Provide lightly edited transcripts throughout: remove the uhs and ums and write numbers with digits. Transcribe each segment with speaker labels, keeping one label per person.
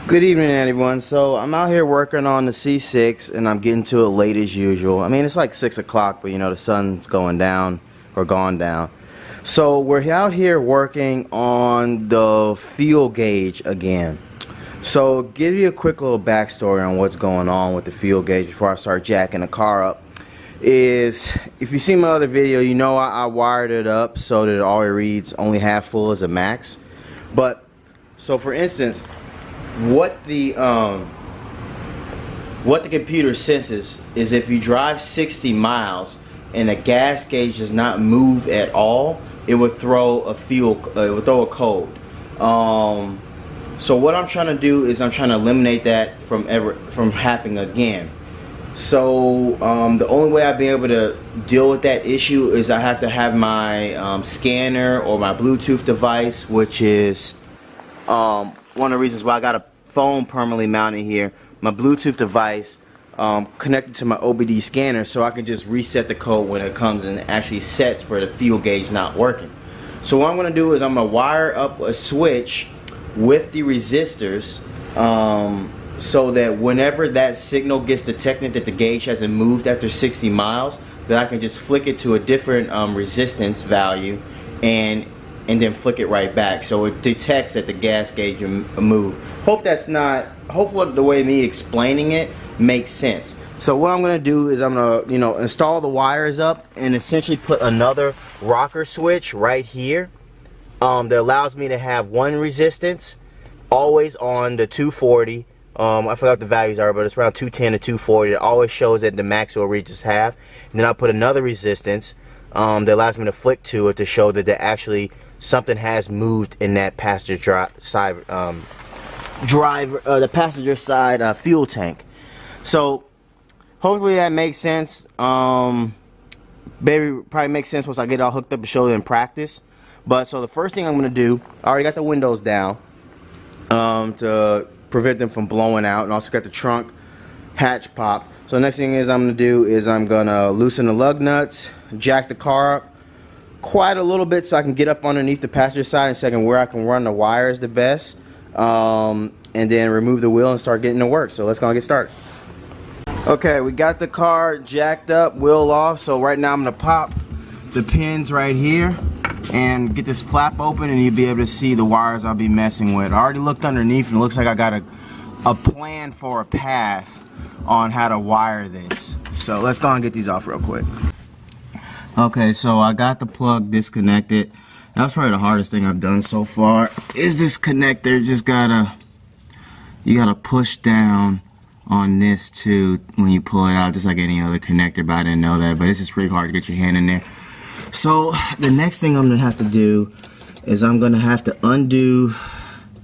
Speaker 1: Good evening, everyone. So I'm out here working on the C6 and I'm getting to it late as usual. I mean, it's like 6 o'clock, but you know, the sun's going down or gone down. So we're out here working on the fuel gauge again. So give you a quick little backstory on what's going on with the fuel gauge before I start jacking the car up. Is if you see my other video, you know I wired it up so that it always reads only half full as a max. But so for instance, what the computer senses is if you drive 60 miles and the gas gauge does not move at all, it would throw a code. So what I'm trying to do is I'm trying to eliminate that from happening again. So the only way I'd be able to deal with that issue is I have to have my scanner or my Bluetooth device, which is one of the reasons why I got a phone permanently mounted here, my Bluetooth device connected to my OBD scanner, so I can just reset the code when it comes and actually sets for the fuel gauge not working. So what I'm going to do is I'm going to wire up a switch with the resistors so that whenever that signal gets detected that the gauge hasn't moved after 60 miles, that I can just flick it to a different resistance value and then flick it right back, so it detects that the gas gauge moved. Hopefully the way me explaining it makes sense. So what I'm gonna do is I'm gonna install the wires up and essentially put another rocker switch right here that allows me to have one resistance always on the 240. I forgot what the values are, but it's around 210 to 240. It always shows that the max will reach is half. And then I'll put another resistance that allows me to flick to it to show that actually something has moved in that passenger side the passenger side fuel tank. So hopefully that makes sense. Probably makes sense once I get it all hooked up and show it in practice. But so the first thing I'm gonna do, I already got the windows down to prevent them from blowing out, and also got the trunk hatch popped. So the next thing is I'm gonna do is I'm gonna loosen the lug nuts, jack the car up quite a little bit so I can get up underneath the passenger side and second where I can run the wires the best, and then remove the wheel and start getting to work. So let's go and get started. Okay, we got the car jacked up, wheel off. So right now I'm gonna pop the pins right here and get this flap open, and you'll be able to see the wires I'll be messing with. I already looked underneath and it looks like I got a plan for a path on how to wire this. So let's go and get these off real quick. Okay, so I got the plug disconnected. That's probably the hardest thing I've done so far, is this connector. You gotta push down on this too when you pull it out, just like any other connector, but I didn't know that. But it's just pretty hard to get your hand in there. So the next thing I'm gonna have to do is I'm gonna have to undo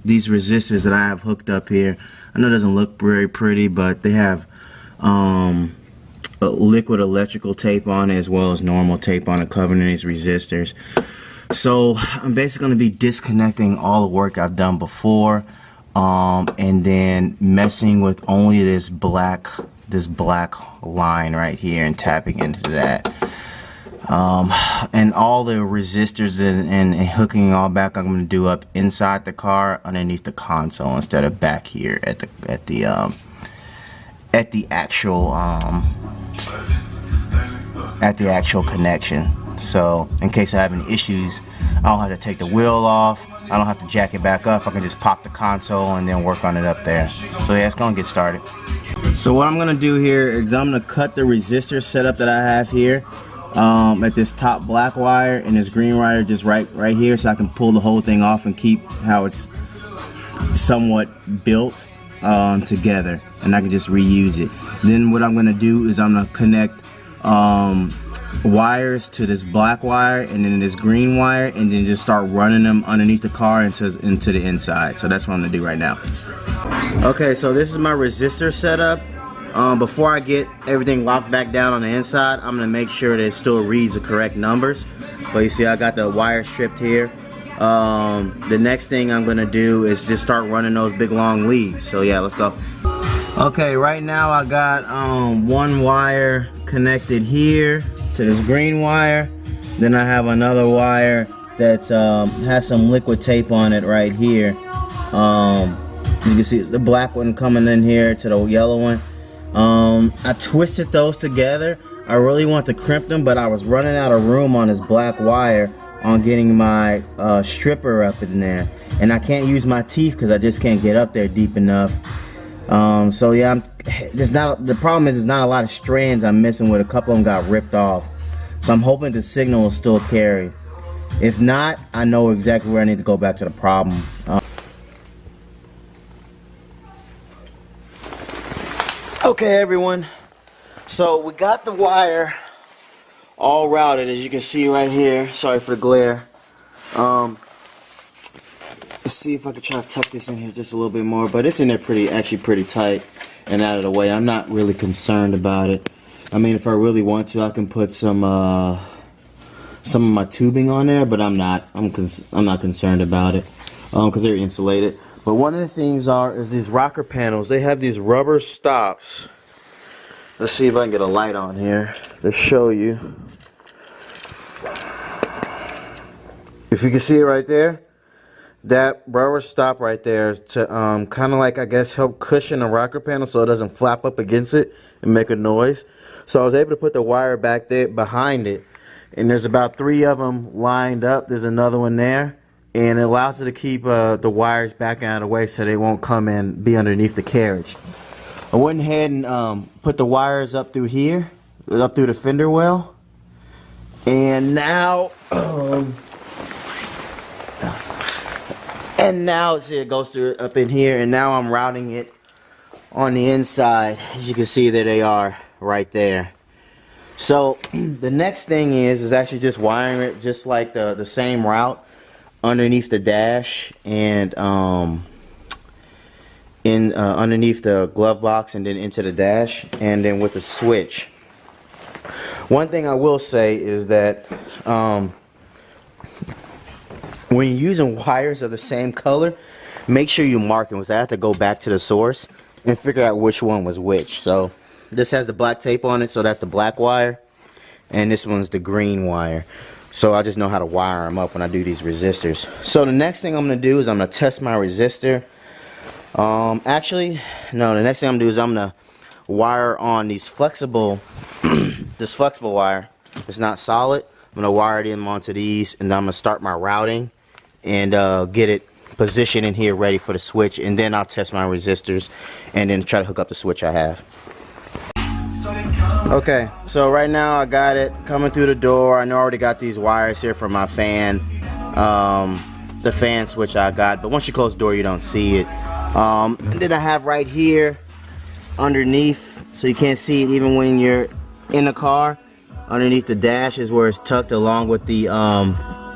Speaker 1: these resistors that I have hooked up here. I know it doesn't look very pretty, but they have liquid electrical tape on it as well as normal tape on it covering these resistors. So I'm basically going to be disconnecting all the work I've done before, and then messing with only this black line right here and tapping into that, and all the resistors and hooking all back I'm going to do up inside the car underneath the console instead of back here at the actual connection. So in case I have any issues, I don't have to take the wheel off, I don't have to jack it back up, I can just pop the console and then work on it up there. So yeah, let's go and get started. So what I'm gonna do here is I'm gonna cut the resistor setup that I have here at this top black wire and this green wire just right here, so I can pull the whole thing off and keep how it's somewhat built together, and I can just reuse it. Then what I'm going to do is I'm going to connect wires to this black wire and then this green wire, and then just start running them underneath the car into the inside. So that's what I'm going to do right now. Okay, so this is my resistor setup. Before I get everything locked back down on the inside, I'm going to make sure that it still reads the correct numbers. But you see I got the wire stripped here. The next thing I'm gonna do is just start running those big long leads. So yeah, let's go. Okay, right now I got one wire connected here to this green wire. Then I have another wire that has some liquid tape on it right here. You can see the black one coming in here to the yellow one. I twisted those together. I really want to crimp them, but I was running out of room on this black wire on getting my stripper up in there, and I can't use my teeth because I just can't get up there deep enough. So yeah, the problem is there's not a lot of strands I'm missing with. A couple of them got ripped off, so I'm hoping the signal will still carry. If not, I know exactly where I need to go back to the problem. Okay everyone, so we got the wire all routed, as you can see right here. Sorry for the glare. Let's see if I can try to tuck this in here just a little bit more, but it's in there actually pretty tight and out of the way. I'm not really concerned about it. I mean, if I really want to, I can put some of my tubing on there, but I'm not concerned about it because they're insulated. But one of the things is these rocker panels. They have these rubber stops. Let's see if I can get a light on here to show you. If you can see it right there, that rubber stop right there to kind of like, I guess, help cushion the rocker panel so it doesn't flap up against it and make a noise. So I was able to put the wire back there behind it, and there's about 3 of them lined up. There's another one there. And it allows it to keep the wires back out of the way so they won't come and be underneath the carriage. I went ahead and put the wires up through here, up through the fender well. And now, see, it goes through up in here. And now I'm routing it on the inside. As you can see, there they are right there. So the next thing is actually just wiring it just like the same route underneath the dash and underneath the glove box, and then into the dash, and then with the switch. One thing I will say is that when you're using wires of the same color, make sure you mark them, because I have to go back to the source and figure out which one was which. So this has the black tape on it, so that's the black wire, and this one's the green wire. So I just know how to wire them up when I do these resistors. So the next thing I'm going to do is I'm going to test my resistor. Actually, no, the next thing I'm going to do is I'm going to wire on these flexible, this flexible wire. It's not solid. I'm going to wire it in onto these, and I'm going to start my routing and get it positioned in here ready for the switch. And then I'll test my resistors and then try to hook up the switch I have. Okay, so right now I got it coming through the door. I know I already got these wires here for my fan, the fan switch I got, but once you close the door you don't see it. And then I have right here underneath, so you can't see it even when you're in the car, underneath the dash is where it's tucked along with the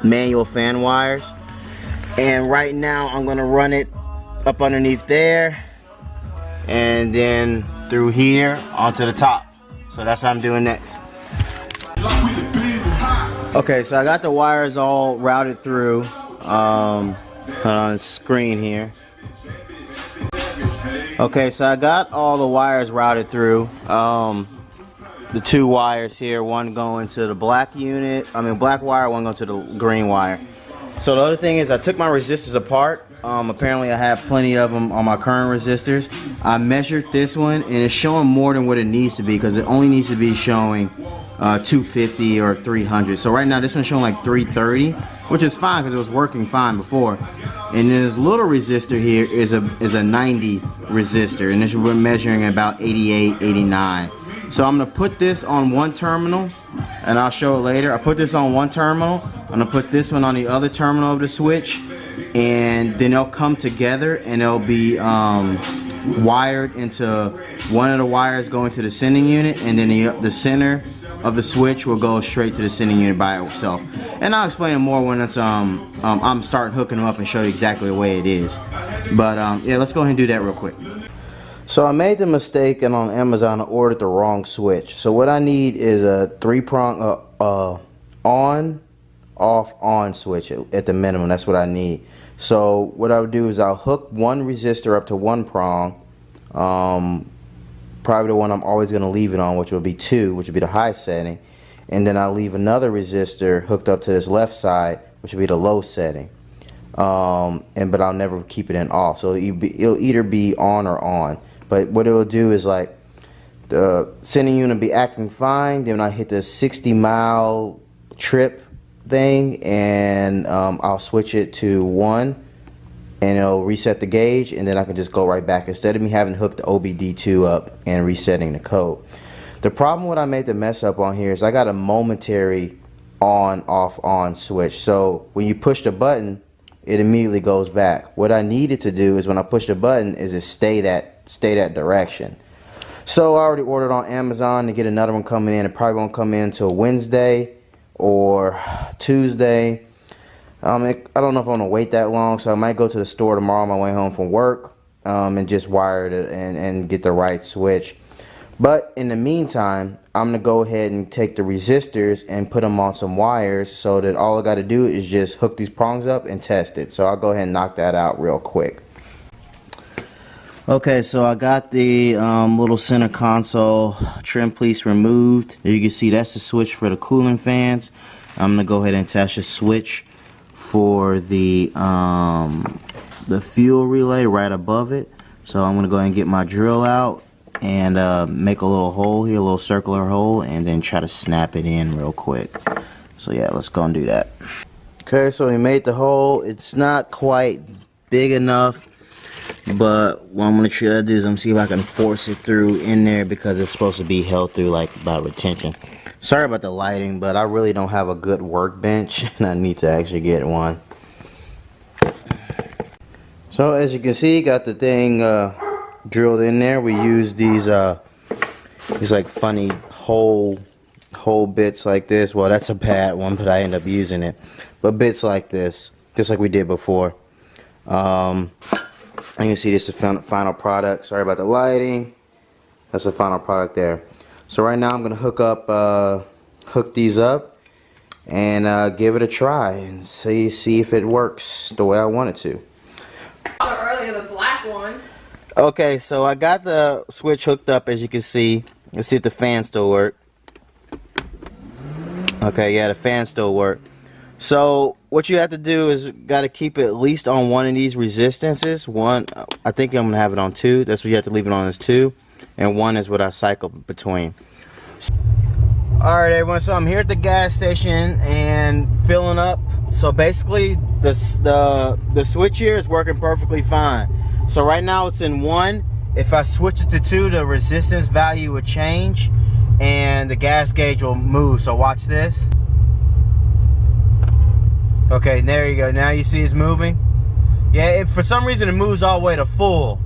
Speaker 1: manual fan wires. And right now I'm gonna run it up underneath there and then through here onto the top. So that's what I'm doing next. Okay, so I got the wires all routed through. Put on the screen here. Okay, so I got all the wires routed through. The 2 wires here, one going to the black unit, black wire, one going to the green wire. So the other thing is I took my resistors apart. Apparently I have plenty of them on my current resistors. I measured this one and it's showing more than what it needs to be, because it only needs to be showing 250 or 300. So right now this one's showing like 330, which is fine because it was working fine before. And then this little resistor here is a 90 resistor, and this we're measuring about 88, 89. So I'm gonna put this on one terminal, and I'll show it later. I put this on one terminal. I'm gonna put this one on the other terminal of the switch, and then they'll come together and they'll be wired into one of the wires going to the sending unit, and then the center of the switch will go straight to the sending unit by itself. And I'll explain it more when it's I'm starting hooking them up and show you exactly the way it is. But yeah, let's go ahead and do that real quick. So I made the mistake, and on Amazon I ordered the wrong switch. So what I need is a 3-prong on, off, on switch at the minimum. That's what I need. So what I would do is I'll hook one resistor up to one prong, probably the one I'm always going to leave it on, which will be 2, which would be the high setting, and then I'll leave another resistor hooked up to this left side, which would be the low setting. but I'll never keep it in off. So it'll either be on or on. But what it will do is, like, the sending unit will be acting fine. Then I hit the 60-mile trip thing, and I'll switch it to 1, and it'll reset the gauge, and then I can just go right back instead of me having to hook the OBD2 up and resetting the code. The problem what I made the mess up on here is I got a momentary on, off, on switch. So when you push the button, it immediately goes back. What I needed to do is when I push the button is it stay that direction. So I already ordered on Amazon to get another one coming in. It probably won't come in until Wednesday or Tuesday. I don't know if I'm gonna wait that long, so I might go to the store tomorrow on my way home from work and just wire it and get the right switch. But in the meantime, I'm gonna go ahead and take the resistors and put them on some wires so that all I gotta do is just hook these prongs up and test it. So I'll go ahead and knock that out real quick. Okay, so I got the little center console trim piece removed. There you can see that's the switch for the cooling fans. I'm gonna go ahead and attach a switch for the fuel relay right above it. So I'm gonna go ahead and get my drill out and make a little hole here, a little circular hole, and then try to snap it in real quick. So yeah, let's go and do that. Okay, so we made the hole. It's not quite big enough, but what I'm gonna try to do is I'm gonna see if I can force it through in there, because it's supposed to be held through like by retention. Sorry about the lighting, but I really don't have a good workbench and I need to actually get one. So as you can see, got the thing drilled in there. We use these like funny hole bits like this. Well, that's a bad one, but I end up using it. But bits like this, just like we did before. You can see this is the final product. Sorry about the lighting. That's the final product there. So right now I'm gonna hook these up and give it a try and see if it works the way I want it to.
Speaker 2: Earlier, the black one.
Speaker 1: Okay, so I got the switch hooked up, as you can see. Let's see if the fan still works. Okay, yeah, the fan still works. So what you have to do is got to keep it at least on one of these resistances. One, I think I'm gonna have it on 2. That's what you have to leave it on, is 2, and 1 is what I cycle between. All right, everyone. So I'm here at the gas station and filling up. So basically, the switch here is working perfectly fine. So right now it's in 1. If I switch it to 2, the resistance value would change and the gas gauge will move. So watch this. Okay, there you go. Now you see it's moving. Yeah, for some reason it moves all the way to full.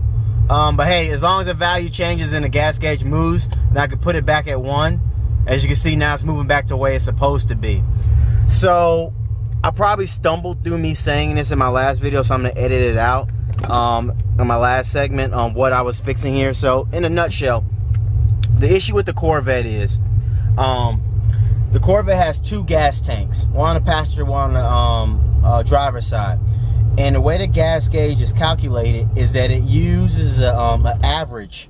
Speaker 1: But hey, as long as the value changes and the gas gauge moves, then I can put it back at 1. As you can see, now it's moving back to the way it's supposed to be. So I probably stumbled through me saying this in my last video, so I'm gonna edit it out in my last segment on what I was fixing here. So in a nutshell, the issue with the Corvette is the Corvette has 2 gas tanks, one on the passenger, one on the driver's side. And the way the gas gauge is calculated is that it uses an average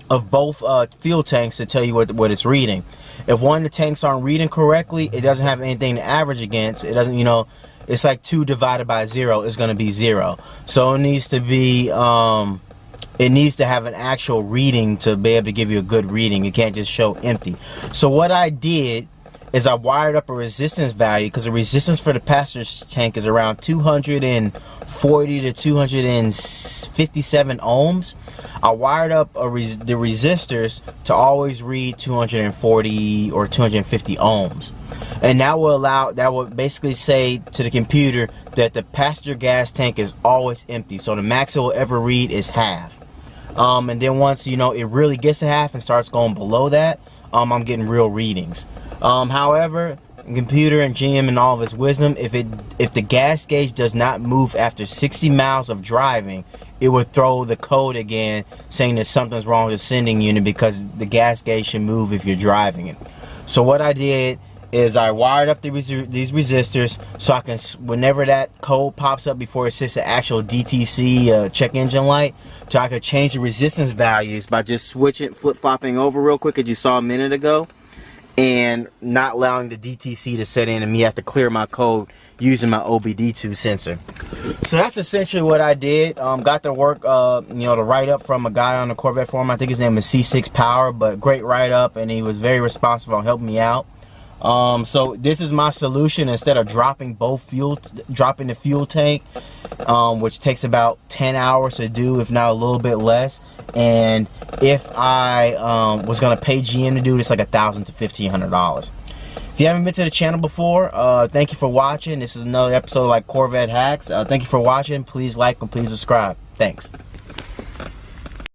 Speaker 1: of both fuel tanks to tell you what it's reading. If one of the tanks aren't reading correctly, it doesn't have anything to average against. It doesn't, you know, it's like 2 divided by 0 is going to be 0. So it needs to be, it needs to have an actual reading to be able to give you a good reading. It can't just show empty. So what I did is I wired up a resistance value, because the resistance for the passenger tank is around 240 to 257 ohms. I wired up the resistors to always read 240 or 250 ohms, and that will basically say to the computer that the passenger gas tank is always empty. So the max it will ever read is half. And then once, you know, it really gets to half and starts going below that, I'm getting real readings. However, the computer and GM and all of its wisdom, if the gas gauge does not move after 60 miles of driving, it would throw the code again saying that something's wrong with the sending unit, because the gas gauge should move if you're driving it. So what I did is I wired up these resistors so I can, whenever that code pops up before it sets the actual DTC check engine light, so I could change the resistance values by just switching, flip-flopping over real quick, as you saw a minute ago. and not allowing the DTC to set in and me have to clear my code using my OBD2 sensor. So that's essentially what I did. Got the work, you know, the write-up from a guy on the Corvette forum. I think his name is C6 Power, but great write-up, and he was very responsive on helping me out. So this is my solution. Instead of dropping the fuel tank, which takes about 10 hours to do, if not a little bit less. And if I was gonna pay GM to do this, like $1,000 to $1,500. If you haven't been to the channel before, thank you for watching. This is another episode of like Corvette Hacks. Thank you for watching. Please like and please subscribe. Thanks.